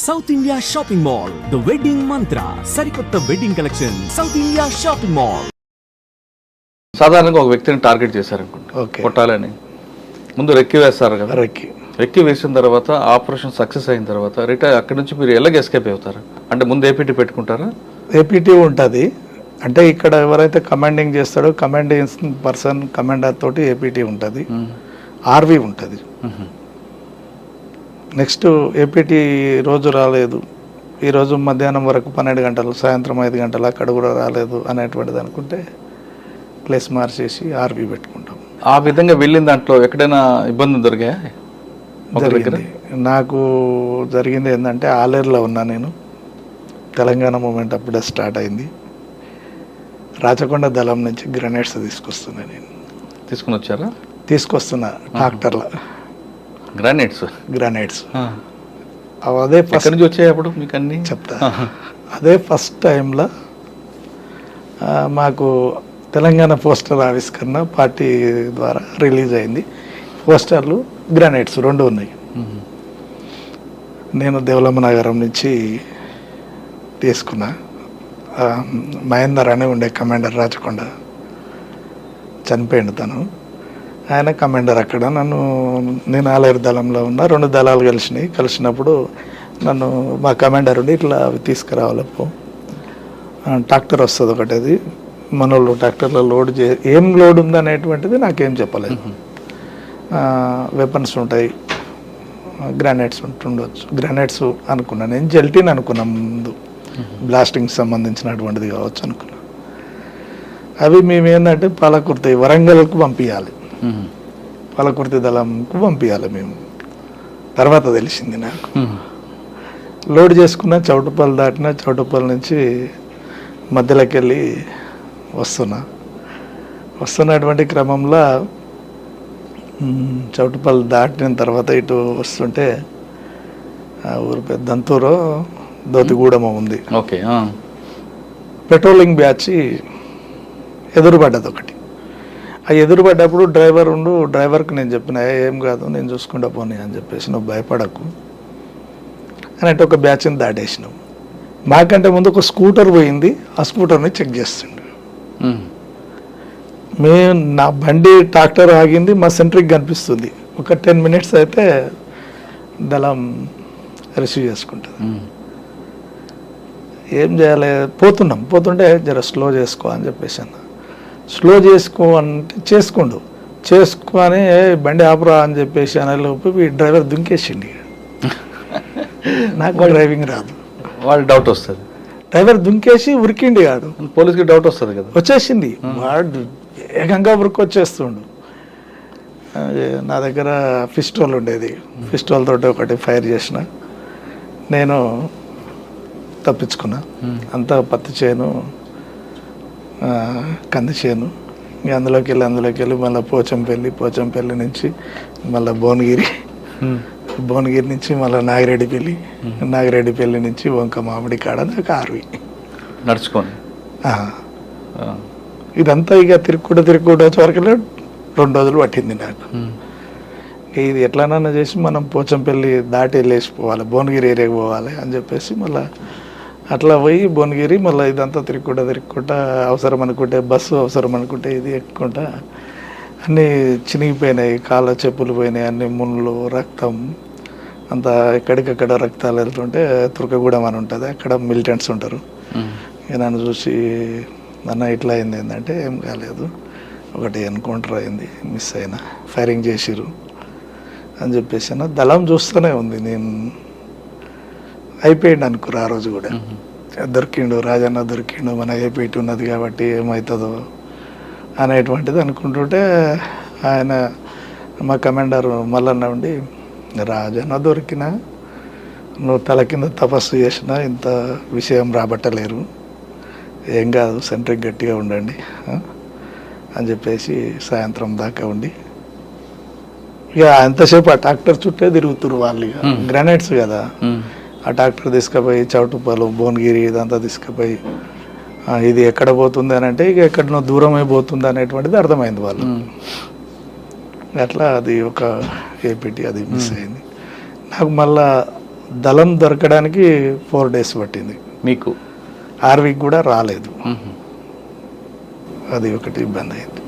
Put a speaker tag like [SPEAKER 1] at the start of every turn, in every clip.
[SPEAKER 1] South India shopping mall, the wedding మంత్ర, సరికొత్త wedding collection, south India shopping mall.
[SPEAKER 2] సాధారణంగా ఒక వ్యక్తిని టార్గెట్ చేశారనుకుంటా, కొట్టాలని ముందు రెక్కి వేస్తారు కదా. రెక్కి వేసిన తర్వాత ఆపరేషన్ సక్సెస్ అయిన తర్వాత అక్కడి నుంచి మీరు ఎలాగ ఎస్కేప్ అవుతారు? అంటే ముందు ఏపీటీ పెట్టుకుంటారా?
[SPEAKER 3] ఏపీటీ ఉంటుంది. అంటే ఇక్కడ ఎవరైతే కమాండింగ్ చేస్తాడో కమాండింగ్ పర్సన్ కమాండర్ తోటి ఏపీటీ ఉంటుంది, ఆర్వీ ఉంటుంది. నెక్స్ట్ ఏపీటీ రోజు రాలేదు, ఈరోజు మధ్యాహ్నం వరకు 12 గంటలు, సాయంత్రం 5 గంటలు అక్కడ కూడా రాలేదు అనేటువంటిది అనుకుంటే ప్లేస్ మార్చేసి ఆర్వీ పెట్టుకుంటాం.
[SPEAKER 2] ఆ విధంగా వెళ్ళిన దాంట్లో ఎక్కడైనా ఇబ్బంది దొరికాయా?
[SPEAKER 3] జరిగింది. నాకు జరిగింది ఏంటంటే ఆలేరులో ఉన్నా నేను, తెలంగాణ మూమెంట్ అప్పుడే స్టార్ట్ అయింది. రాచకొండ దళం నుంచి గ్రనేడ్స్ తీసుకొస్తున్నా నేను. తీసుకొస్తున్నా ట్రాక్టర్లో గ్రానైట్స్. అదే ఫస్ట్ నుంచి వచ్చాయి. అప్పుడు మీకు అన్నీ చెప్తా. అదే ఫస్ట్ టైంలో మాకు తెలంగాణ పోస్టర్ ఆవిష్కరణ పార్టీ ద్వారా రిలీజ్ అయింది. పోస్టర్లు గ్రానైట్స్ 2 ఉన్నాయి. నేను దేవలమ్మ నగరం నుంచి తీసుకున్నా. మహేందర్ అని ఉండే కమాండర్, రాచకొండ చనిపోయిండు తను. ఆయన కమాండర్ అక్కడ. నేను ఆలేరు దళంలో ఉన్నా. 2 దళాలు కలిసినప్పుడు నన్ను మా కమాండర్ ఉండి ఇట్లా అవి తీసుకురావాలప్పు, ట్రాక్టర్ వస్తుంది ఒకటి, అది మనోళ్ళు ట్రాక్టర్లో లోడ్ ఏం లోడ్ ఉంది అనేటువంటిది నాకేం చెప్పలేదు. వెపన్స్ ఉంటాయి, గ్రానైట్స్ ఉంటుండొచ్చు. గ్రానైట్స్ అనుకున్నాను నేను, జెల్టీన్ అనుకున్నాను ముందు, బ్లాస్టింగ్ సంబంధించినటువంటిది కావచ్చు అనుకున్నాను. అవి మేము ఏంటంటే పాలకుర్తి, వరంగల్కు పంపించాలి, పాలకుర్తి దళంకు పంపించాలి మేము. తర్వాత తెలిసింది నాకు. లోడ్ చేసుకున్న చౌటుపల్లి దాటిన, చౌటుపల్లి నుంచి మధ్యలోకి వెళ్ళి వస్తున్నటువంటి క్రమంలో చౌటుపల్లి దాటిన తర్వాత ఇటు వస్తుంటే ఆ ఊరు పెద్దంతూరు దోతిగూడెం ఉంది.
[SPEAKER 2] ఓకే.
[SPEAKER 3] పెట్రోలింగ్ బ్యాచ్ ఎదురుపడ్డది ఒకటి. ఆ ఎదురుపడ్డప్పుడు డ్రైవర్కి నేను చెప్పిన, ఏం కాదు నేను చూసుకుంటా పోనీ అని చెప్పేసి, నువ్వు భయపడకు అని ఒక బ్యాచ్ని దాటేసినావు. మాకంటే ముందు ఒక స్కూటర్ పోయింది, ఆ స్కూటర్ని చెక్ చేస్తుండే. నా బండి ట్రాక్టర్ ఆగింది, మా సెంట్రీకి కనిపిస్తుంది. ఒక 10 మినిట్స్ అయితే దళం రిసీవ్ చేసుకుంటుంది. ఏం చేయాలి, పోతుంటే జర స్లో చేసుకో అని చెప్పేసి అన్న. స్లో చేసుకో అంటే చేసుకొని బండి ఆపురా అని చెప్పేసి అనేలోపు ఈ డ్రైవర్ దుంకేసిండి. నాకు డ్రైవింగ్ రాదు,
[SPEAKER 2] వాళ్ళు డౌట్ వస్తుంది.
[SPEAKER 3] డ్రైవర్ దుంకేసి ఉరికిండి కాదు,
[SPEAKER 2] పోలీస్కి డౌట్ వస్తుంది కదా.
[SPEAKER 3] వచ్చేసింది, వాడు వేగంగా ఉరికొచ్చేస్తుండు. నా దగ్గర పిస్టోల్ ఉండేది, పిస్టోల్ తోటి ఒకటి ఫైర్ చేసిన, నేను తప్పించుకున్నా. అంతా పత్తి చేను, కంది చేను. ఇక అందులోకి వెళ్ళి మళ్ళీ పోచంపల్లి నుంచి మళ్ళీ భువనగిరి నుంచి మళ్ళీ నాగిరెడ్డిపల్లి నుంచి వంక మామిడి కాడ నాకు ఆర్వి
[SPEAKER 2] నడుచుకోండి.
[SPEAKER 3] ఇదంతా ఇక తిరుగుకుంటూ వచ్చే వరకు 2 రోజులు పట్టింది నాకు. ఇది ఎట్లానన్నా చేసి మనం పోచంపల్లి దాటి వెళ్ళేసిపోవాలి, భువనగిరి ఏరియాకి పోవాలి అని చెప్పేసి మళ్ళీ అట్లా పోయి భువనగిరి మళ్ళీ ఇదంతా తిరుగుకుంటా అవసరం అనుకుంటే బస్సు, అవసరం అనుకుంటే ఇది ఎక్కుంటా అన్నీ చినిగిపోయినాయి, కాళ్ళ చెప్పులు పోయినాయి, అన్ని ముళ్ళు, రక్తం అంతా ఎక్కడికక్కడ రక్తాలు వెళ్తుంటే తుర్కగూడెం అని ఉంటుంది, అక్కడ మిలిటెంట్స్ ఉంటారు. నన్ను చూసి అన్న ఇట్లా అయింది ఏంటంటే, ఏం కాలేదు, ఒకటి ఎన్కౌంటర్ అయింది, మిస్ అయినా, ఫైరింగ్ చేసిరు అని చెప్పేసి అన్న. దళం చూస్తూనే ఉంది. నేను అయిపోయింది అనుకురా ఆ రోజు కూడా. దొరికిండు రాజన్న, దొరికిండు, మన ఏపీటీ ఉన్నది కాబట్టి ఏమవుతుందో అనేటువంటిది అనుకుంటుంటే ఆయన మా కమాండర్ మల్లన్న ఉండి, రాజన్న దొరికినా నువ్వు తల కింద తపస్సు చేసినా ఇంత విషయం రాబట్టలేరు, ఏం కాదు, సెంట్రీకి గట్టిగా ఉండండి అని చెప్పేసి సాయంత్రం దాకా ఉండి, ఇక ఎంతసేపు ఆ ట్రాక్టర్ చుట్టే తిరుగుతురు వాళ్ళు. ఇక గ్రానైట్స్ కదా, ఆ ట్రాక్టర్ తీసుకుపోయి చౌటుపల్లి, భువనగిరి ఇదంతా తీసుకుపోయి ఇది ఎక్కడ పోతుంది అని అంటే ఇక ఎక్కడనో దూరం అయిపోతుంది అనేటువంటిది అర్థమైంది వాళ్ళు. అట్లా అది ఒక ఏపీటీ అది మిస్ అయింది. నాకు మళ్ళా దళం దొరకడానికి 4 days పట్టింది.
[SPEAKER 2] మీకు
[SPEAKER 3] ఆర్వీకి కూడా రాలేదు. అది ఒకటి ఇబ్బంది అయింది.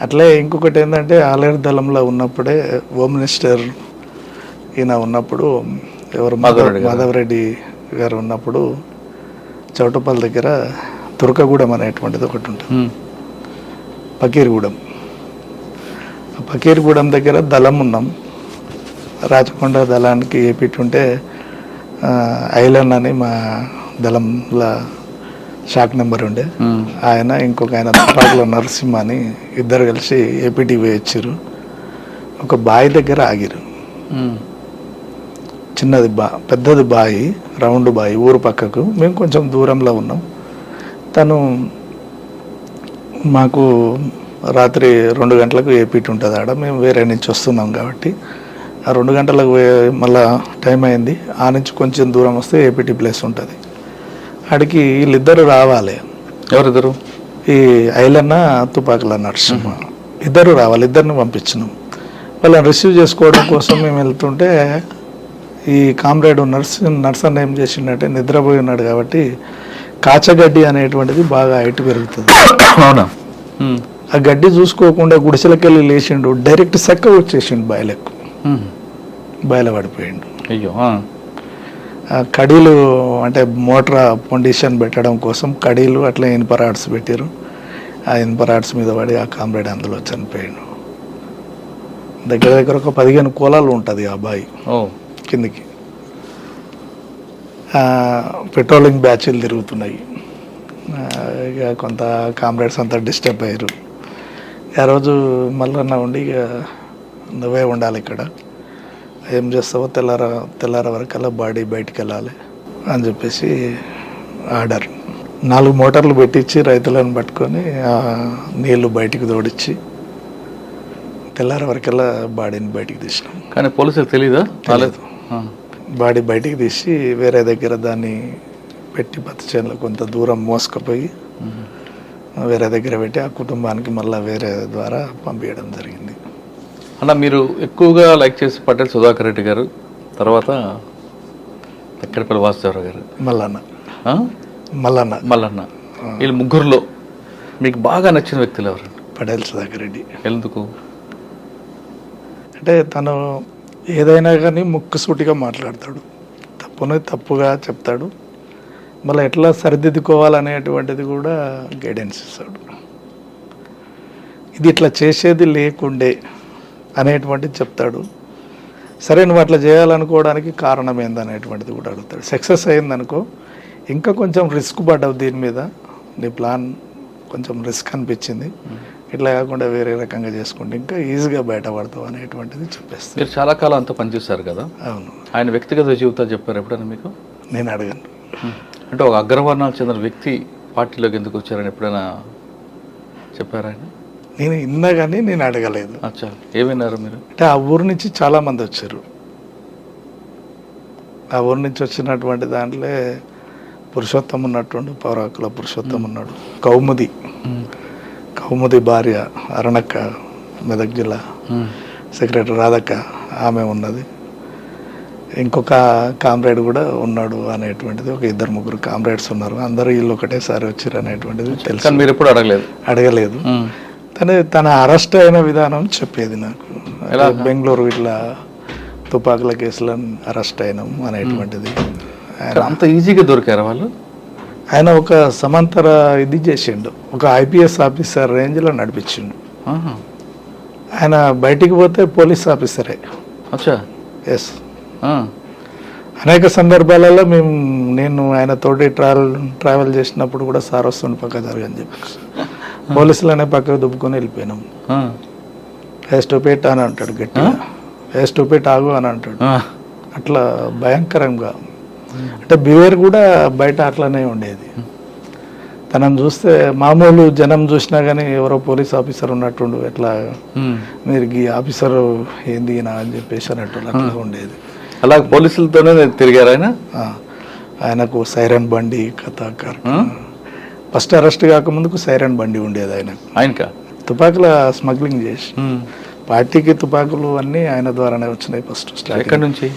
[SPEAKER 3] అట్లే ఇంకొకటి ఏంటంటే ఆలేరు దళంలో ఉన్నప్పుడే హోమ్ మినిస్టర్ ఈయన ఉన్నప్పుడు ఎవరు మాధవరెడ్డి గారు ఉన్నప్పుడు చౌటపల్లి దగ్గర తురకగూడెం అనేటువంటిది ఒకటి ఉంటుంది, పకీర్గూడెం. పకీర్గూడెం దగ్గర దళం ఉన్నాం. రాచకొండ దళానికి ఏపిట్టుంటే ఐలన్ అని మా దళంలో షాక్ నెంబర్ ఉండే ఆయన, ఇంకొక ఆయన తుపాకుల నరసింహ అని ఇద్దరు కలిసి ఏపీటీ వేయించారు. ఒక బావి దగ్గర ఆగిరు. చిన్నది పెద్దది బావి, రౌండ్ బావి, ఊరు పక్కకు. మేము కొంచెం దూరంలో ఉన్నాం. తను మాకు రాత్రి 2 గంటలకు ఏపీటీ ఉంటుంది ఆడ. మేము వేరే నుంచి వస్తున్నాం కాబట్టి ఆ 2 గంటలకు మళ్ళా టైం అయింది. ఆ నుంచి కొంచెం దూరం వస్తే ఏపీటీ ప్లేస్ ఉంటుంది. ఆడికి వీళ్ళిద్దరు రావాలి.
[SPEAKER 2] ఎవరిద్దరు?
[SPEAKER 3] ఈ ఐలన్న తుపాకుల నరసింహ ఇద్దరు రావాలి. ఇద్దరిని పంపించినాం. వాళ్ళని రిసీవ్ చేసుకోవడం కోసం మేము వెళ్తుంటే ఈ కామ్రేడ్ నర్సన్ ఏం చేసిండంటే నిద్రపోయి ఉన్నాడు కాబట్టి కాచగడ్డి అనేటువంటిది బాగా హైట్ పెరుగుతుంది.
[SPEAKER 2] అవునా?
[SPEAKER 3] ఆ గడ్డి చూసుకోకుండా గుడిసెలకెళ్ళి లేచిండు. డైరెక్ట్ సెక్క వచ్చేసిండు బాయిలకు. బాయిల పడిపోయిండు.
[SPEAKER 2] అయ్యో.
[SPEAKER 3] కడీలు అంటే మోటార్ పొండిషన్ పెట్టడం కోసం కడీలు అట్లా ఇనుప రాడ్స్ పెట్టారు. ఆ ఇనుప రాడ్స్ మీద పడి ఆ కామ్రేడ్ అందులో చనిపోయాడు. దగ్గర దగ్గర ఒక 15 కోలాలు ఉంటుంది ఆ బావి కిందికి. పెట్రోలింగ్ బ్యాచ్లు తిరుగుతున్నాయి. ఇక కొంత కామ్రేడ్స్ అంతా డిస్టర్బ్ అయ్యారు. ఆ రోజు మళ్ళీ ఉండి ఇక నువ్వే ఉండాలి ఇక్కడ, ఏం చేస్తావో తెల్లార వరకల్లా బాడీ బయటికి వెళ్ళాలి అని చెప్పేసి ఆర్డర్. 4 మోటార్లు పెట్టించి రైతులను పట్టుకొని నీళ్లు బయటికి తోడిచ్చి తెల్లార వరకల్లా బాడీని బయటికి తీసినాం.
[SPEAKER 2] కానీ పోలీసులకు తెలీదా?
[SPEAKER 3] తెలియదు. బాడీ బయటికి తీసి వేరే దగ్గర దాన్ని పెట్టి పత్తి చేనులో కొంత దూరం మోసుకుపోయి వేరే దగ్గర పెట్టి ఆ కుటుంబానికి మళ్ళీ వేరే ద్వారా పంపించడం జరిగింది.
[SPEAKER 2] అన్న, మీరు ఎక్కువగా లైక్ చేసి పటేల్ సుధాకర్ రెడ్డి గారు, తర్వాత ఎక్కడిపల్లి వాసుదేవరావు గారు, మల్లన్న, వీళ్ళు ముగ్గురులో మీకు బాగా నచ్చిన వ్యక్తులు ఎవరు?
[SPEAKER 3] పటేల్ సుధాకర్ రెడ్డి.
[SPEAKER 2] ఎందుకు?
[SPEAKER 3] అంటే తను ఏదైనా కానీ ముక్కుసూటిగా మాట్లాడతాడు, తప్పుని తప్పుగా చెప్తాడు, మళ్ళీ ఎట్లా సరిదిద్దుకోవాలనేటువంటిది కూడా గైడెన్స్ ఇస్తాడు. ఇది ఇట్లా చేసేది లేకుండే అనేటువంటిది చెప్తాడు. సరే నువ్వు అట్లా చేయాలనుకోవడానికి కారణం ఏందనేటువంటిది కూడా అడుగుతాడు. సక్సెస్ అయిందనుకో, ఇంకా కొంచెం రిస్క్ పడ్డావు దీని మీద, నీ ప్లాన్ కొంచెం రిస్క్ అనిపించింది, ఇట్లా కాకుండా వేరే రకంగా చేసుకుంటే ఇంకా ఈజీగా బయటపడతావు అనేటువంటిది చెప్పేస్తాను.
[SPEAKER 2] మీరు చాలా కాలం అంతా పనిచేశారు కదా.
[SPEAKER 3] అవును.
[SPEAKER 2] ఆయన వ్యక్తిగత జీవితాలు చెప్పారు ఎప్పుడైనా మీకు?
[SPEAKER 3] నేను అడగను.
[SPEAKER 2] అంటే ఒక అగ్రవర్ణాలకు చెందిన వ్యక్తి పార్టీలోకి ఎందుకు వచ్చారని ఎప్పుడైనా చెప్పారా ఆయన?
[SPEAKER 3] నేను విన్నా కానీ నేను అడగలేదు.
[SPEAKER 2] అచ్చా, ఏమైనారు మీరు?
[SPEAKER 3] అంటే ఆ ఊరు నుంచి చాలామంది వచ్చారు. ఆ ఊరు నుంచి వచ్చినటువంటి దాంట్లో పురుషోత్తం ఉన్నట్టుండు, పౌరాకుల పురుషోత్తం ఉన్నాడు. కౌముది భార్య అరుణక్క, మెదక్ జిల్లా సెక్రటరీ రాధక్క, ఆమె ఉన్నది. ఇంకొక కామ్రేడ్ కూడా ఉన్నాడు అనేటువంటిది, ఒక 2-3 కామ్రేడ్స్ ఉన్నారు. అందరూ వీళ్ళు ఒకటేసారి వచ్చారు అనేటువంటిది తెలుసు.
[SPEAKER 2] మీరు ఎప్పుడు
[SPEAKER 3] అడగలేదు. తన అరెస్ట్ అయిన విధానం చెప్పేది నాకు. బెంగళూరు ఇట్లా తుపాకుల కేసులో అరెస్ట్ అయినాం అనేటువంటిది.
[SPEAKER 2] అంత ఈజీగా దొరికారు వాళ్ళు?
[SPEAKER 3] ఆయన ఒక సమాంతర ఇది చేసిండు, ఒక ఐపీఎస్ ఆఫీసర్ రేంజ్లో నడిపించిండు. ఆయన బయటికి పోతే పోలీస్ ఆఫీసరే. ఎస్. అనేక సందర్భాలలో నేను ఆయన తోటి ట్రావెల్ చేసినప్పుడు కూడా సార్ వస్తుండే పక్క జరగని చెప్పేసి పోలీసులనే పక్కకు దుబ్బుకొని వెళ్ళిపోయినాం. స్టూపిడ్ అని అంటాడు గట్టిగా, స్టూపిడ్ ఆగు అని అంటాడు. అట్లా భయంకరంగా, అంటే బిహేవియర్ కూడా బయట అట్లనే ఉండేది. తనను చూస్తే మామూలు జనం చూసినా కానీ ఎవరో పోలీస్ ఆఫీసర్ ఉన్నట్టుండు, ఎట్లా మీరు ఈ ఆఫీసర్ ఏంది అని చెప్పేసి అన్నట్టు అట్లా ఉండేది.
[SPEAKER 2] అలా పోలీసులతోనే తిరిగారు ఆయన.
[SPEAKER 3] ఆయనకు సైరన్ బండి కథాకారు. ఫస్ట్ అరెస్ట్ కాకముందుకు సైరన్ బండి ఉండేది ఆయనకు. తుపాకుల స్మగ్లింగ్ చేసి పార్టీకి తుపాకులు అన్నీ ఆయన ద్వారానే వచ్చినాయి. ఫస్ట్
[SPEAKER 2] ఎక్కడి నుంచి?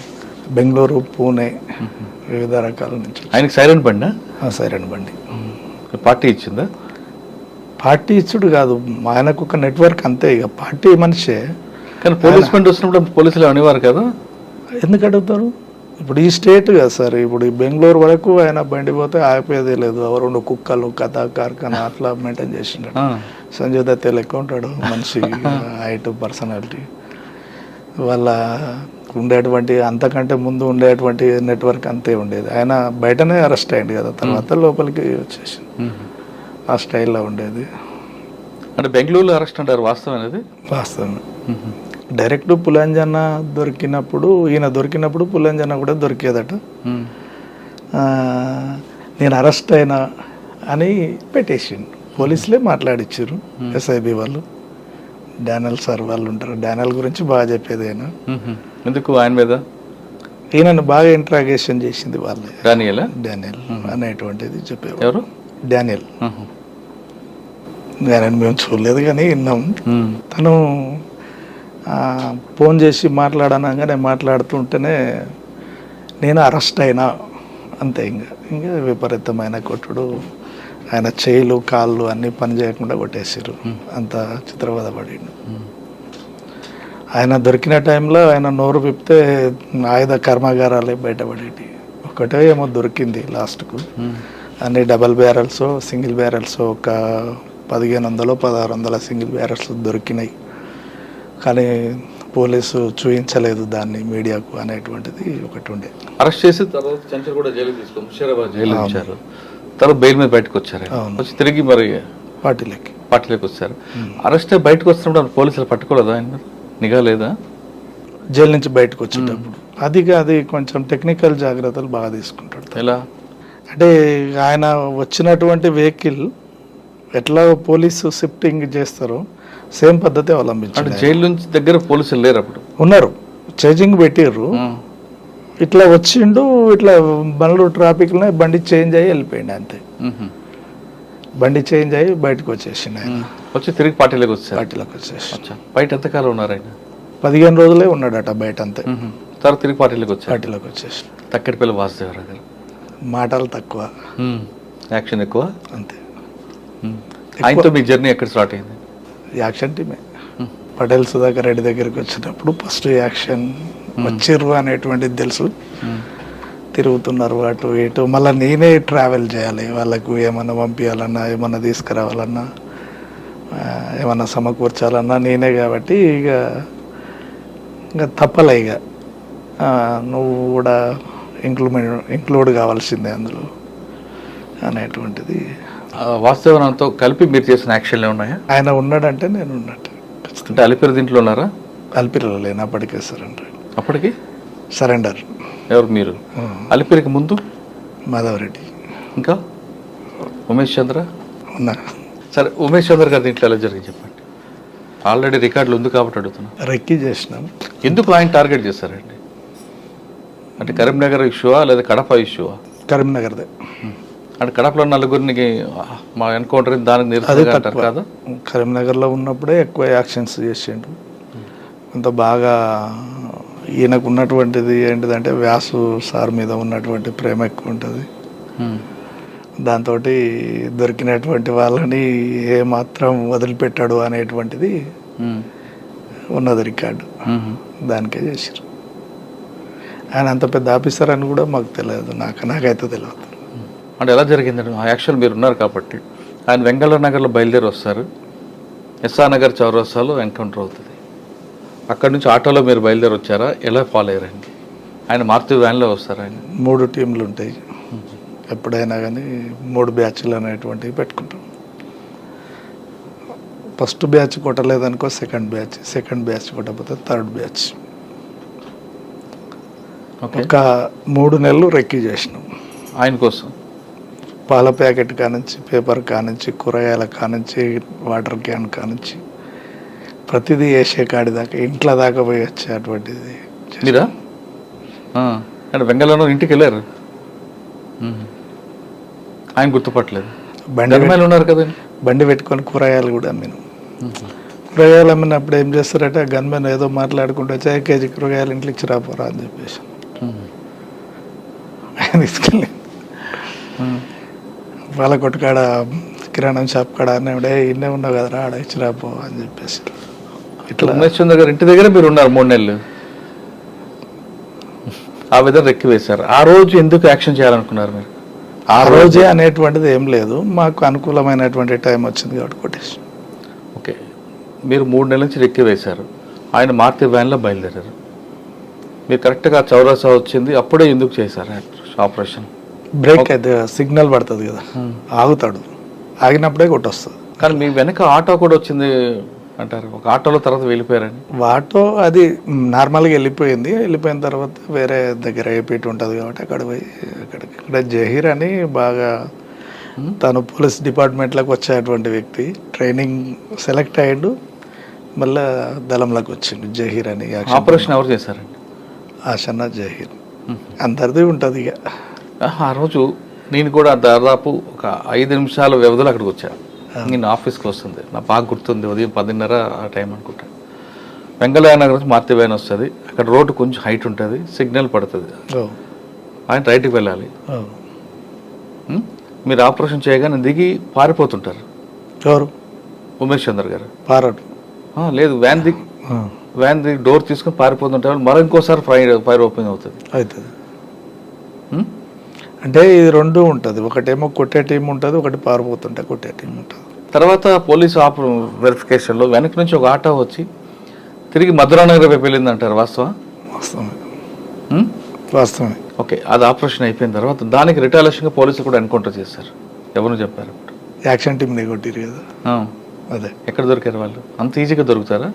[SPEAKER 3] బెంగళూరు, పూణే, వివిధ రకాల నుంచి.
[SPEAKER 2] ఆయనకి సైలెంట్ బండి
[SPEAKER 3] సైరన్ బండి.
[SPEAKER 2] పార్టీ ఇచ్చిందా?
[SPEAKER 3] పార్టీ ఇచ్చుడు కాదు, ఆయనకు ఒక నెట్వర్క్ అంతే, ఇక పార్టీ మనిషే.
[SPEAKER 2] కానీ పోలీస్ బండి వస్తున్నప్పుడు పోలీసులు అనేవారు కదా.
[SPEAKER 3] ఎందుకు అడుగుతారు? ఇప్పుడు ఈ స్టేట్ కదా సార్, ఇప్పుడు ఈ బెంగళూరు వరకు ఆయన బండి పోతే ఆపేదే లేదు. రెండు కుక్కలు, కథ, కార్ఖానా అట్లా మెయింటైన్ చేసిండు. సంజయ్ దత్ లెక్క ఉంటాడు మనిషి, హైట్, పర్సనాలిటీ. వాళ్ళ ఉండేటువంటి అంతకంటే ముందు ఉండేటువంటి నెట్వర్క్ అంతే ఉండేది. ఆయన బయటనే అరెస్ట్ అయ్యింది కదా, తర్వాత లోపలికి వచ్చేసి ఆ స్టైల్లో ఉండేది.
[SPEAKER 2] అంటే బెంగళూరులో అరెస్ట్ అంటారు, వాస్తవం అనేది?
[SPEAKER 3] వాస్తవం. డైరెక్ట్ పులంజన దొరికినప్పుడు, ఈయన దొరికినప్పుడు పులంజన కూడా దొరికేదట. నేను అరెస్ట్ అయినా అని పెట్టేసిండు. పోలీసులే మాట్లాడిచ్చారు, ఎస్ఐబి వాళ్ళు, డానియల్ సార్ వాళ్ళు ఉంటారు. డానియల్ గురించి బాగా చెప్పేది ఆయన.
[SPEAKER 2] ఎందుకు ఆయన మీద?
[SPEAKER 3] ఈయనను బాగా ఇంట్రాగేషన్ చేసింది వాళ్ళే.
[SPEAKER 2] డానియల్
[SPEAKER 3] అనేటువంటిది చెప్పేవారు.
[SPEAKER 2] ఎవరు?
[SPEAKER 3] డానియల్. ఆయన మేము చూడలేదు కానీ విన్నాం. తను ఫోన్ చేసి మాట్లాడనగానే మాట్లాడుతుంటేనే నేను అరెస్ట్ అయినా అంతే. ఇంకా విపరీతమైన కొట్టుడు, ఆయన చేయిలు, కాళ్ళు అన్నీ పని చేయకుండా కొట్టేసారు. అంత చిత్రవద పడిండు. ఆయన దొరికిన టైంలో ఆయన నోరు విప్తే ఆయుధ కర్మాగారాలే బయటపడేటి. ఒకటే ఏమో దొరికింది లాస్ట్కు. అన్ని డబల్ బ్యారల్స్, సింగిల్ బ్యారల్స్ ఒక 1500 1600 సింగిల్ బ్యారల్స్ దొరికినాయి. కానీ పోలీసు చూపించలేదు దాన్ని మీడియాకు అనేటువంటిది ఒకటి ఉండే.
[SPEAKER 2] అరెస్ట్ చేసి తర్వాత చంచల్గూడ జైలు తీసుకుని ముషీరాబాద్ జైలు ఇచ్చారు. తర్వాత బెయిల్ మీద బయటకు వచ్చారు. వచ్చి తిరిగి మరి పార్టీలోకి వచ్చారు. అరెస్ట్ బయటకు వస్తున్నప్పుడు పోలీసులు పట్టుకోలేదా ఆయన? నిఘా లేదా?
[SPEAKER 3] జైలు నుంచి బయటకు వచ్చేటప్పుడు అది కొంచెం టెక్నికల్ జాగ్రత్తలు బాగా తీసుకుంటాడు.
[SPEAKER 2] ఎలా
[SPEAKER 3] అంటే ఆయన వచ్చినటువంటి వెహికల్ ఎట్లా పోలీసు షిఫ్టింగ్ చేస్తారో సేమ్ పద్ధతి అవలంబించారు.
[SPEAKER 2] జైలు నుంచి దగ్గర పోలీసులు లేరు, అప్పుడు
[SPEAKER 3] ఉన్నారు, చేంజింగ్ పెట్టిర్రు. ఇట్లా వచ్చిండు, ఇట్లా బండ్లు ట్రాఫిక్లో బండి చేంజ్ అయ్యి వెళ్ళిపోయింది అంతే. బండి చేంజ్ అయ్యి బయటకు వచ్చేసిండు ఆయన.
[SPEAKER 2] వచ్చి తిరిగి పార్టీలోకి
[SPEAKER 3] వచ్చేసి
[SPEAKER 2] బయట ఎంతకాలం ఉన్నారు ఆయన?
[SPEAKER 3] 15 రోజులే ఉన్నాడట బయట అంతే.
[SPEAKER 2] తర్వాత తిరిగి పార్టీలోకి
[SPEAKER 3] వచ్చేసి
[SPEAKER 2] తక్కెటిపల్లి వాసుదేవరావు గారు.
[SPEAKER 3] మాటలు తక్కువ,
[SPEAKER 2] యాక్షన్ ఎక్కువ
[SPEAKER 3] అంతే.
[SPEAKER 2] ఆయనతో మీ జర్నీ ఎక్కడ స్టార్ట్ అయింది?
[SPEAKER 3] యాక్షన్ టీమే. పటేల్ సుధాకర్ రెడ్డి దగ్గరికి వచ్చినప్పుడు ఫస్ట్ యాక్షన్ వచ్చిర్రు అనేటువంటిది తెలుసు. తిరుగుతున్నారు అటు ఇటు, మళ్ళీ నేనే ట్రావెల్ చేయాలి. వాళ్ళకు ఏమన్నా పంపించాలన్నా, ఏమన్నా తీసుకురావాలన్నా, ఏమన్నా సమకూర్చాలన్నా నేనే. కాబట్టి ఇక తప్పలే. ఇక నువ్వు కూడా ఇంక్లూడ్ కావాల్సిందే అందులో అనేటువంటిది.
[SPEAKER 2] వాస్తవంతో కలిపి మీరు చేసిన యాక్షన్లు ఉన్నాయా?
[SPEAKER 3] ఆయన ఉన్నాడంటే నేను ఉన్నట్టు.
[SPEAKER 2] అంటే అలిపిరి దీంట్లో ఉన్నారా?
[SPEAKER 3] అలిపిరిలో లేను, అప్పటికే సరెండర్.
[SPEAKER 2] అప్పటికి
[SPEAKER 3] సరెండర్.
[SPEAKER 2] ఎవరు మీరు? అలిపిరికి ముందు
[SPEAKER 3] మాధవరెడ్డి,
[SPEAKER 2] ఇంకా ఉమేష్ చంద్ర
[SPEAKER 3] ఉన్నా.
[SPEAKER 2] సరే, ఉమేష్ చంద్ర గారి దీంట్లో ఎలా జరిగింది చెప్పండి. ఆల్రెడీ రికార్డులు ఉంది కాబట్టి అడుగుతున్నా.
[SPEAKER 3] రెక్కి చేసినాం.
[SPEAKER 2] ఎందుకు ఆయన టార్గెట్ చేశారండి? అంటే కరీంనగర్ ఇష్యూవా లేదా కడప ఇష్యూవా?
[SPEAKER 3] కరీంనగర్దే.
[SPEAKER 2] అంటే కడపలో నలుగురికి మా ఎన్కౌంటర్ దానికి నిరసనగా అంటారు కదా.
[SPEAKER 3] కరీంనగర్లో ఉన్నప్పుడే ఎక్కువ యాక్షన్స్ చేసిండు. అంత బాగా ఈయనకు ఉన్నటువంటిది ఏంటిదంటే వ్యాసు సార్ మీద ఉన్నటువంటి ప్రేమ ఎక్కువ ఉంటుంది. దాంతో దొరికినటువంటి వాళ్ళని ఏమాత్రం వదిలిపెట్టాడు అనేటువంటిది ఉన్నది రికార్డు. దానికే చేసారు. ఆయన అంత పెద్ద ఆఫీసర్ అని కూడా మాకు తెలియదు, నాకైతే తెలియదు.
[SPEAKER 2] అంటే ఎలా జరిగిందండి ఆ యాక్షన్? మీరు ఉన్నారు కాబట్టి. ఆయన వెంగళూరు నగర్లో బయలుదేరి వస్తారు, ఎస్ఆర్ నగర్ చౌరస్తాలో ఎన్కౌంటర్ అవుతుంది. అక్కడి నుంచి ఆటోలో మీరు బయలుదేరి వచ్చారా? ఎలా ఫాలో అయ్యారండి? ఆయన మారుతి వ్యాన్లో వస్తారు. ఆయన 3
[SPEAKER 3] టీంలు ఉంటాయి ఎప్పుడైనా కానీ, 3 బ్యాచ్లు అనేటువంటివి పెట్టుకుంటాం. ఫస్ట్ బ్యాచ్ కొట్టలేదనుకో సెకండ్ బ్యాచ్ కొట్టకపోతే థర్డ్ బ్యాచ్. ఒక 3 నెలలు రెక్కీ చేసినాం
[SPEAKER 2] ఆయన కోసం.
[SPEAKER 3] పాల ప్యాకెట్ కానుంచి, పేపర్ కానుంచి, కూరగాయల కానుంచి, వాటర్ క్యాన్ కానుంచి ప్రతిదీ వేసే కాడి దాకా, ఇంట్లో దాకా పోయి వచ్చేటువంటిది.
[SPEAKER 2] మీరా? అంటే బెంగళూరు ఇంటికి వెళ్ళారు, ఆయన గుర్తుపట్టలేదు. బండి ఉన్నారు కదండి,
[SPEAKER 3] బండి పెట్టుకొని కూరగాయలు కూడా అమ్మిను. కూరగాయలు అమ్మినప్పుడు ఏం చేస్తారంటే గన్మెన్ ఏదో మాట్లాడుకుంటూ వచ్చి కేజీ కూరగాయలు ఇంట్లో ఇచ్చి రాపోరా అని చెప్పేసి తీసుకెళ్ళి వాళ్ళ కొట్టుకాడ కిరాణం షాప్ కాడ అన్నడే ఇన్నే ఉన్నావు కదరా ఆడ ఇచ్చిరాపో అని చెప్పేసి
[SPEAKER 2] ఇట్లా ఉమేష్ చంద్ర గారు ఇంటి దగ్గర మీరు ఉన్నారు 3 నెలలు, ఆ విధంగా రెక్కి వేశారు. ఆ రోజు ఎందుకు యాక్షన్ చేయాలనుకున్నారు మీరు?
[SPEAKER 3] ఆ రోజే అనేటువంటిది ఏం లేదు, మాకు అనుకూలమైనటువంటి టైం వచ్చింది కాబట్టి కొట్టేసి.
[SPEAKER 2] ఓకే, మీరు 3 నెలల నుంచి రెక్కి వేశారు, ఆయన మారుతి వ్యాన్లో బయలుదేరారు, మీరు కరెక్ట్గా చౌరసా వచ్చింది, అప్పుడే ఎందుకు చేశారు ఆపరేషన్?
[SPEAKER 3] బ్రేక్ అయితే సిగ్నల్ పడుతుంది కదా, ఆగుతాడు, ఆగినప్పుడే కొట్టొస్తుంది.
[SPEAKER 2] కానీ మీ వెనక ఆటో కూడా వచ్చింది అంటారు, ఒక ఆటోలో తర్వాత వెళ్ళిపోయారని.
[SPEAKER 3] ఆటో అది నార్మల్గా వెళ్ళిపోయిన తర్వాత వేరే దగ్గర ఏపీటీ ఉంటుంది కాబట్టి అక్కడ పోయి ఇక్కడ జహీర్ అని బాగా తను పోలీస్ డిపార్ట్మెంట్లోకి వచ్చేటువంటి వ్యక్తి, ట్రైనింగ్ సెలెక్ట్ అయ్యాడు, మళ్ళీ దళంలోకి వచ్చిండు జహీర్ అని.
[SPEAKER 2] ఆపరేషన్ ఎవరు చేశారండి?
[SPEAKER 3] ఆషన్న జహీర్ అందరిది ఉంటుంది ఇక.
[SPEAKER 2] ఆ రోజు నేను కూడా దాదాపు ఒక 5 నిమిషాల వ్యవధిలో అక్కడికి వచ్చాను. నేను ఆఫీస్కి వస్తుంది, నాకు బాగా గుర్తుంది, ఉదయం 10:30 ఆ టైం అనుకుంటా. వెంగళయ్య నగర్ నుంచి మారుతి వ్యాన్ వస్తుంది, అక్కడ రోడ్డు కొంచెం హైట్ ఉంటుంది, సిగ్నల్ పడుతుంది, ఆయన రైట్కి వెళ్ళాలి. మీరు ఆపరేషన్ చేయగానే దిగి పారిపోతుంటారు.
[SPEAKER 3] ఎవరు?
[SPEAKER 2] ఉమేష్ చంద్ర గారు.
[SPEAKER 3] పారాడు
[SPEAKER 2] లేదు, వ్యాన్ దిగి డోర్ తీసుకొని పారిపోతుంటారు, మరో ఇంకోసారి ఫైర్ ఓపెన్ అవుతుంది.
[SPEAKER 3] అంటే ఇది 2 ఉంటుంది, ఒకటేమో కొట్టే టీం ఉంటుంది, ఒకటి పారిపోతుంటే కొట్టే టీం ఉంటుంది.
[SPEAKER 2] తర్వాత పోలీసు వెరిఫికేషన్లో వెనక నుంచి ఒక ఆటో వచ్చి తిరిగి మధురానగర్ వైపు వెళ్ళింది అంటారు,
[SPEAKER 3] వాస్తవమే.
[SPEAKER 2] ఓకే, అది ఆపరేషన్ అయిపోయిన తర్వాత దానికి రిటాలియేషన్గా పోలీసులు కూడా ఎన్కౌంటర్ చేశారు. ఎవరు చెప్పారు?
[SPEAKER 3] యాక్షన్ టీం కొట్టిరు కదా. అదే ఎక్కడ
[SPEAKER 2] దొరికారు వాళ్ళు? అంత ఈజీగా దొరుకుతారా?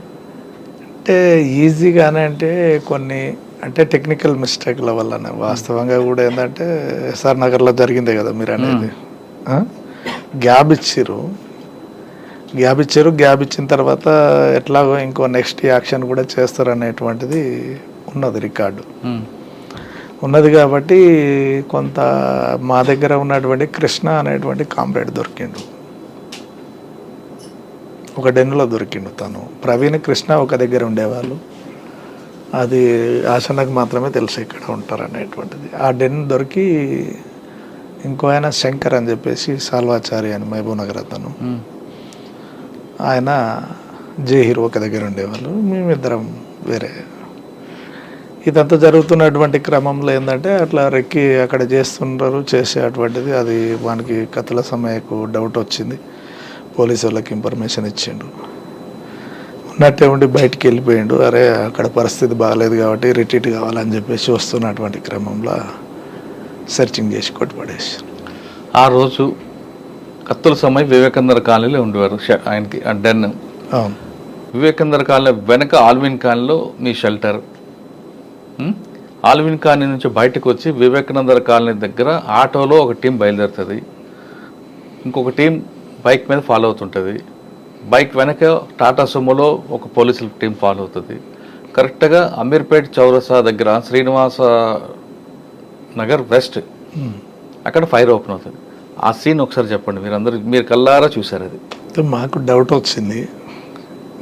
[SPEAKER 3] అంటే ఈజీగానే అంటే కొన్ని అంటే టెక్నికల్ మిస్టేక్ల వల్లనే, వాస్తవంగా కూడా ఏంటంటే ఎస్ఆర్ నగర్లో జరిగిందే కదా మీరు అనేది. గ్యాప్ ఇచ్చిన తర్వాత ఎట్లాగో ఇంకో నెక్స్ట్ యాక్షన్ కూడా చేస్తారు అనేటువంటిది ఉన్నది, రికార్డు ఉన్నది. కాబట్టి కొంత మా దగ్గర ఉన్నటువంటి కృష్ణ అనేటువంటి కామ్రేడ్ దొరికిండు, ఒక డెన్నులో దొరికిండు. తను ప్రవీణ్ కృష్ణ ఒక దగ్గర ఉండేవాళ్ళు, అది ఆశనకు మాత్రమే తెలుసు ఇక్కడ ఉంటారు అనేటువంటిది. ఆ డెన్ దొరికి ఇంకో ఆయన శంకర్ అని చెప్పేసి సాల్వాచారి అని మహబూబ్ నగర్ అతను, ఆయన జహీర్ ఒక దగ్గర ఉండేవాళ్ళు, మేమిద్దరం వేరే. ఇదంతా జరుగుతున్నటువంటి క్రమంలో ఏంటంటే అట్లా రెక్కి అక్కడ చేసేటువంటిది అది వానికి కథల సమయకు డౌట్ వచ్చింది, పోలీసు వాళ్ళకి ఇన్ఫర్మేషన్ ఇచ్చిండు, ఉన్నట్టే ఉండి బయటికి వెళ్ళిపోయిండు. అరే అక్కడ పరిస్థితి బాగాలేదు కాబట్టి రిట్రీట్ కావాలని చెప్పేసి వస్తున్నటువంటి క్రమంలో సెర్చింగ్ చేసి కొట్టుపడేసి.
[SPEAKER 2] ఆ రోజు కత్తుల సమయం వివేకానంద కాలనీలో ఉండేవారు ఆయనకి డెన్.
[SPEAKER 3] అవును,
[SPEAKER 2] వివేకానంద కాలనీ వెనక ఆల్విన్ కాలనీలో మీ షెల్టర్. ఆల్విన్ కాలనీ నుంచి బయటకు వచ్చి వివేకానంద కాలనీ దగ్గర ఆటోలో ఒక టీం బయలుదేరుతుంది, ఇంకొక టీం బైక్ మీద ఫాలో అవుతుంటుంది, బైక్ వెనక టాటా సుమోలో ఒక పోలీసుల టీం ఫాలో అవుతుంది. కరెక్ట్గా అమీర్పేట్ చౌరసా దగ్గర శ్రీనివాస నగర్ వెస్ట్ అక్కడ ఫైర్ ఓపెన్ అవుతుంది. ఆ సీన్ ఒకసారి చెప్పండి, మీరు కల్లారా చూసారు. అది
[SPEAKER 3] మాకు డౌట్ వచ్చింది,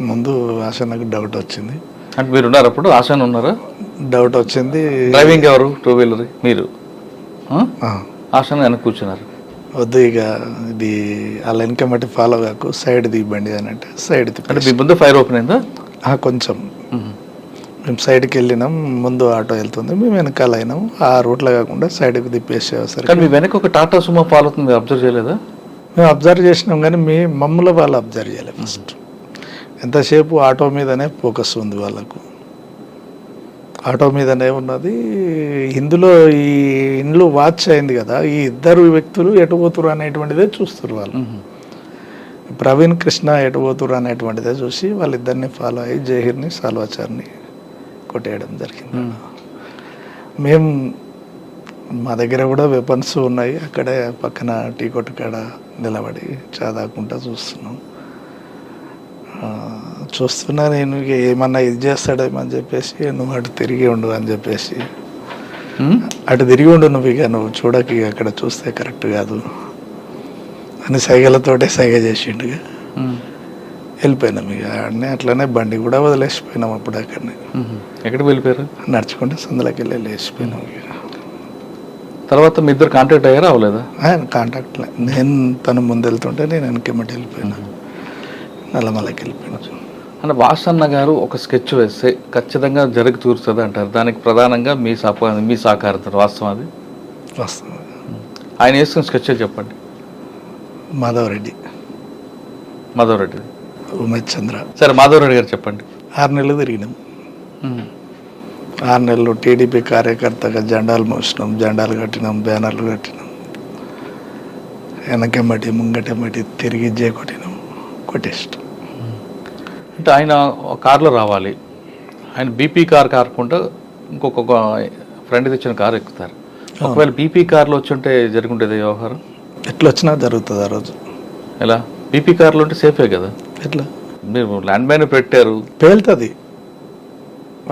[SPEAKER 3] ముందు ఆశనకు డౌట్ వచ్చింది.
[SPEAKER 2] అంటే మీరు ఉన్నారు అప్పుడు? ఆశాన్ ఉన్నారా?
[SPEAKER 3] డౌట్ వచ్చింది.
[SPEAKER 2] డ్రైవింగ్ ఎవరు? 2 వీలర్ మీరు, ఆశాన్ వెనక కూర్చున్నారు.
[SPEAKER 3] వద్దు ఇక ఇది అలా వెనక మట్టి ఫాలో కాకు, సైడ్ దిబండి అని అంటే సైడ్
[SPEAKER 2] అంటే మీ ముందు ఫైర్ ఓపెన్ అయిందా?
[SPEAKER 3] కొంచెం మేము సైడ్కి వెళ్ళినాం, ముందు ఆటో వెళ్తుంది, మేము వెనకాల అయినాం, ఆ రూట్లో కాకుండా సైడ్కి తిప్పేసేసరికి.
[SPEAKER 2] కానీ మీ వెనక ఒక టాటా సుమో ఫాలో అవుతుంది, మీరు అబ్జర్వ్ చేయలేదా?
[SPEAKER 3] మేము అబ్జర్వ్ చేసినాం కానీ మమ్మల్ని వాళ్ళు అబ్జర్వ్ చేయలేదు. ఫస్ట్ ఎంతసేపు ఆటో మీదనే ఫోకస్ ఉంది వాళ్ళకు, ఆటో మీదనే ఉన్నది. ఇందులో ఈ ఇండ్లు వాచ్ అయింది కదా, ఈ 2 వ్యక్తులు ఎటు పోతురు అనేటువంటిదే చూస్తారు వాళ్ళు. ప్రవీణ్ కృష్ణ ఎటు పోతురు అనేటువంటిదే చూసి వాళ్ళిద్దరిని ఫాలో అయ్యి జహీర్ని సాల్వాచార్ని కొట్టేయడం జరిగింది. మేము మా దగ్గర కూడా వెపన్స్ ఉన్నాయి, అక్కడే పక్కన టీ కొట్టు కాడ నిలబడి చాదాకుంటా చూస్తున్నా నేను ఏమన్నా ఇది చేస్తాడేమని చెప్పేసి, నువ్వు అటు తిరిగి ఉండు అని చెప్పేసి, అటు తిరిగి ఉండు నువ్వు, ఇక నువ్వు చూడకి అక్కడ చూస్తే కరెక్ట్ కాదు అని సైగలతోటే సైగ చేసిండుగా. వెళ్ళిపోయినాం ఇక ఆడనే అట్లనే బండి కూడా వదిలేసిపోయినాం అప్పుడు అక్కడనే.
[SPEAKER 2] ఎక్కడికి వెళ్ళిపోయారు?
[SPEAKER 3] నడుచుకుంటే సందులోకి వెళ్ళి వెళ్ళేసిపోయినాం ఇక.
[SPEAKER 2] తర్వాత మీ ఇద్దరు కాంటాక్ట్ అయ్యారా అవ్వలేదా?
[SPEAKER 3] ఆయన కాంటాక్ట్ నేను తను ముందు వెళ్తుంటే నేను వెనకెమ్మటి వెళ్ళిపోయినా, నల్లమలకి వెళ్ళిపోయినా.
[SPEAKER 2] అంటే వాసన్న గారు ఒక స్కెచ్ వేస్తే ఖచ్చితంగా జరిగి తీరుతుంది అంటారు. దానికి ప్రధానంగా మీ సహకారం వాస్తవం అది
[SPEAKER 3] వస్తుంది.
[SPEAKER 2] ఆయన వేసుకున్న స్కెచ్ చెప్పండి.
[SPEAKER 3] మాధవరెడ్డి, ఉమేష్ చంద్ర.
[SPEAKER 2] సరే మాధవరెడ్డి గారు చెప్పండి.
[SPEAKER 3] 6 నెలలు తిరిగినాం. 6 నెలలు టీడీపీ కార్యకర్తగా జెండాలు మోసినాం, జెండాలు కట్టినాం, బ్యానర్లు కట్టినాం, వెనకెమ్మటి ముంగటెమ్మటి తిరిగి కొట్టినాం, కొట్టేస్తాం.
[SPEAKER 2] అంటే ఆయన కారులో రావాలి, ఆయన బీపీ కార్ కాకుండా ఇంకొక ఫ్రెండ్ తెచ్చిన కారు ఎక్కుతారు. ఒకవేళ బీపీ కార్లో వచ్చి జరుగుంటుంది వ్యవహారం.
[SPEAKER 3] ఎట్లా వచ్చినా జరుగుతుంది ఆ రోజు.
[SPEAKER 2] ఎలా? బీపీ కార్లో ఉంటే సేఫే కదా.
[SPEAKER 3] ఎట్లా?
[SPEAKER 2] మీరు ల్యాండ్ మైన్ పెట్టారు,
[SPEAKER 3] పేలుతుంది.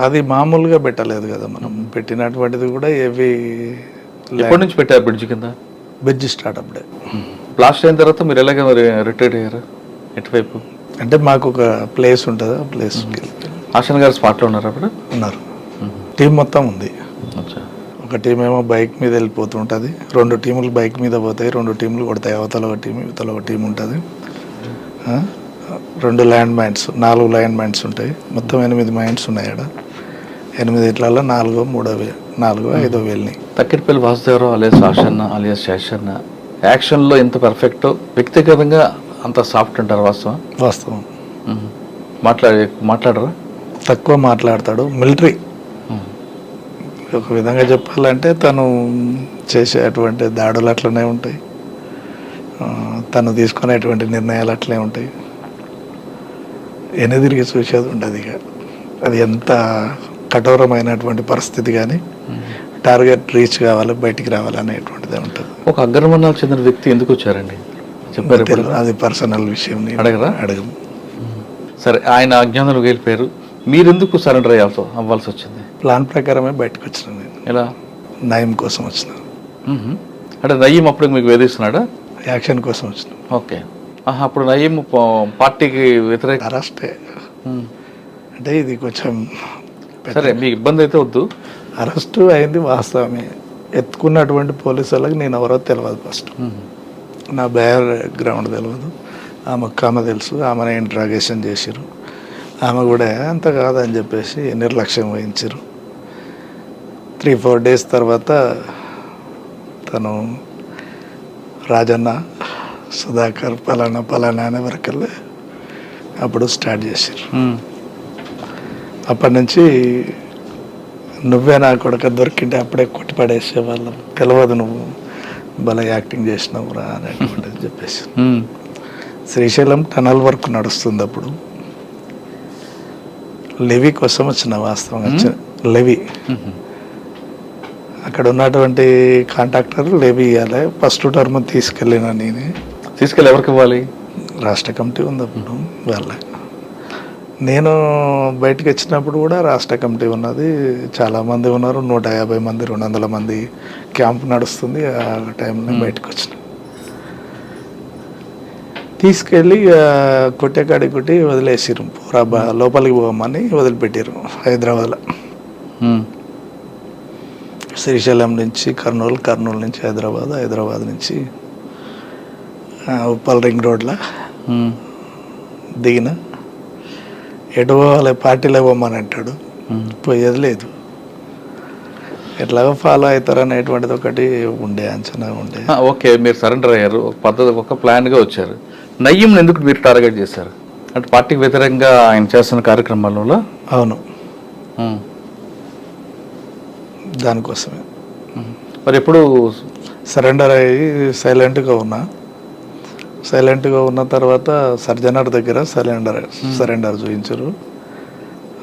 [SPEAKER 3] అది మామూలుగా పెట్టలేదు కదా మనం, పెట్టినటువంటిది కూడా ఏవి.
[SPEAKER 2] ఎప్పటి నుంచి పెట్టారు బ్రిడ్జ్ కింద?
[SPEAKER 3] బ్రిడ్జ్ స్టార్ట్ అప్పుడే.
[SPEAKER 2] బ్లాస్ట్ అయిన తర్వాత మీరు ఎలాగ మరి రిటైర్ అయ్యారు? ఎటువైపు?
[SPEAKER 3] అంటే మాకు ఒక ప్లేస్ ఉంటుంది, ఆ ప్లేస్కి
[SPEAKER 2] ఆశన్ గారు స్పాట్లో ఉన్నారు అప్పుడు?
[SPEAKER 3] ఉన్నారు. టీం మొత్తం ఉంది. ఒక టీం ఏమో బైక్ మీద వెళ్ళిపోతుంటుంది, 2 టీములు బైక్ మీద పోతాయి, 2 టీములు కొడతాయి. అవతల ఒక టీం, ఇవతల ఒక టీం ఉంటుంది. 2 ల్యాండ్ మైన్స్, 4 ల్యాండ్ మైన్స్ ఉంటాయి. మొత్తం 8 మైన్స్ ఉన్నాయి అక్కడ. 8 ఇట్లలో 4, 3, 5 వెళ్ళినాయి.
[SPEAKER 2] తక్కిడిపల్లి వాసుదేవరావు అలియాస్ ఆశన్న అలియాస్ శేషన్న యాక్షన్లో ఎంత పర్ఫెక్ట్, వ్యక్తిగతంగా అంత సాఫ్ట్ అంటారు. వాస్తవం. మాట్లాడరా?
[SPEAKER 3] తక్కువ మాట్లాడతాడు. మిలిటరీ ఒక విధంగా చెప్పాలంటే తను చేసేటువంటి దాడులు అట్లనే ఉంటాయి, తను తీసుకునేటువంటి నిర్ణయాలు అట్లే ఉంటాయి. వెనుదిరిగి చూసేది ఉండదు ఇక. అది ఎంత కఠోరమైనటువంటి పరిస్థితి కానీ టార్గెట్ రీచ్ కావాలి, బయటికి రావాలి అనేటువంటిది ఉంటుంది.
[SPEAKER 2] ఒక అగ్రవర్ణాలకు చెందిన వ్యక్తి ఎందుకు వచ్చారండి చెప్పారు?
[SPEAKER 3] అది పర్సనల్ విషయం. అడగము.
[SPEAKER 2] సరే, ఆయన అజ్ఞానంలోకి వెళ్ళిపోయారు, మీరెందుకు సరెండర్ అవ్వాల్సి వచ్చింది?
[SPEAKER 3] ప్లాన్ ప్రకారమే బయటకు వచ్చిన నేను.
[SPEAKER 2] ఎలా?
[SPEAKER 3] నయం కోసం వచ్చిన.
[SPEAKER 2] అంటే నయీం అప్పుడు మీకు వేధిస్తున్నాడా?
[SPEAKER 3] యాక్షన్ కోసం వచ్చిన.
[SPEAKER 2] ఓకే. అప్పుడు నయీం పార్టీకి వ్యతిరేక
[SPEAKER 3] అరెస్టే. అంటే ఇది కొంచెం
[SPEAKER 2] సరే, మీకు ఇబ్బంది అయితే వద్దు.
[SPEAKER 3] అరెస్టు అయింది వాస్తవమే. ఎత్తుకున్నటువంటి పోలీసు వాళ్ళకి నేను ఎవరో తెలియదు. ఫస్ట్ నా బ్యాక్గ్రౌండ్ తెలియదు. ఆమె తెలుసు, ఆమెను ఇంట్రాగేషన్ చేసిరు. ఆమె కూడా అంత కాదని చెప్పేసి నిర్లక్ష్యం వహించారు. 3-4 డేస్ తర్వాత తను రాజన్న, సుధాకర్, పలానా అనే వరకల్లా అప్పుడు స్టార్ట్ చేశారు. అప్పటి నుంచి నువ్వే నా కొడుకు దొరికింటే అప్పుడే కొట్టి పడేసేవాళ్ళం, తెలియదు నువ్వు భలే యాక్టింగ్ చేసినావు రా అనేటువంటిది చెప్పేసి. శ్రీశైలం టనల్ వర్క్ నడుస్తుంది అప్పుడు. లెవీ కోసం వచ్చిన, వాస్తవంగా లెవీ. అక్కడ ఉన్నటువంటి కాంట్రాక్టర్ లెవీ ఇవ్వాలి. ఫస్ట్ టర్మ్ తీసుకెళ్ళిన నేనే.
[SPEAKER 2] తీసుకెళ్ళి ఎవరికి ఇవ్వాలి?
[SPEAKER 3] రాష్ట్ర కమిటీ ఉంది అప్పుడు వాళ్ళ. నేను బయటకు వచ్చినప్పుడు కూడా రాష్ట్ర కమిటీ ఉన్నది, చాలామంది ఉన్నారు. 150 మంది, 200 మంది క్యాంప్ నడుస్తుంది. ఆ టైంలో బయటకు వచ్చిన, తీసుకెళ్ళి కొట్టేకాడి కొట్టి వదిలేసిరు. లోపలికి పోమని వదిలిపెట్టారు హైదరాబాద్లో. శ్రీశైలం నుంచి కర్నూలు నుంచి హైదరాబాద్ నుంచి ఉప్పల్ రింగ్ రోడ్లో దిగిన. ఎటు పోవాలి, పార్టీలో పోమని అంటాడు, పోయేది లేదు. ఎట్లాగో ఫాలో అవుతారు అనేటువంటిది ఒకటి ఉండే, అంచనా ఉండే.
[SPEAKER 2] ఓకే, మీరు సరెండర్ అయ్యారు, ఒక పద్ధతి, ఒక ప్లాన్గా వచ్చారు. నయ్యంని ఎందుకు మీరు టార్గెట్ చేశారు? అంటే పార్టీకి వ్యతిరేకంగా ఆయన చేస్తున్న కార్యక్రమాలలో?
[SPEAKER 3] అవును, దానికోసమే.
[SPEAKER 2] మరి ఎప్పుడు
[SPEAKER 3] సరెండర్ అయ్యి సైలెంట్గా ఉన్న తర్వాత సర్జనర్ దగ్గర సరెండర్ చూపించారు.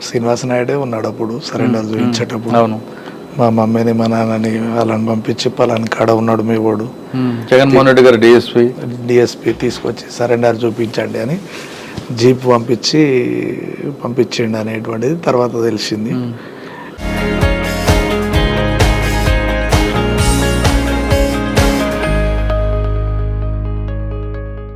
[SPEAKER 3] శ్రీనివాస నాయుడే ఉన్నాడు అప్పుడు సరెండర్ చూపించేటప్పుడు.
[SPEAKER 2] అవును,
[SPEAKER 3] మా మమ్మీని మా నాన్నని వాళ్ళని పంపించి పలాని కాడ ఉన్నాడు మీ వాడు
[SPEAKER 2] జగన్మోహన్ రెడ్డి గారు
[SPEAKER 3] డిఎస్పీ తీసుకొచ్చి సరెండర్ చూపించండి అని జీప్ పంపించిండు అనేటువంటిది తర్వాత తెలిసింది.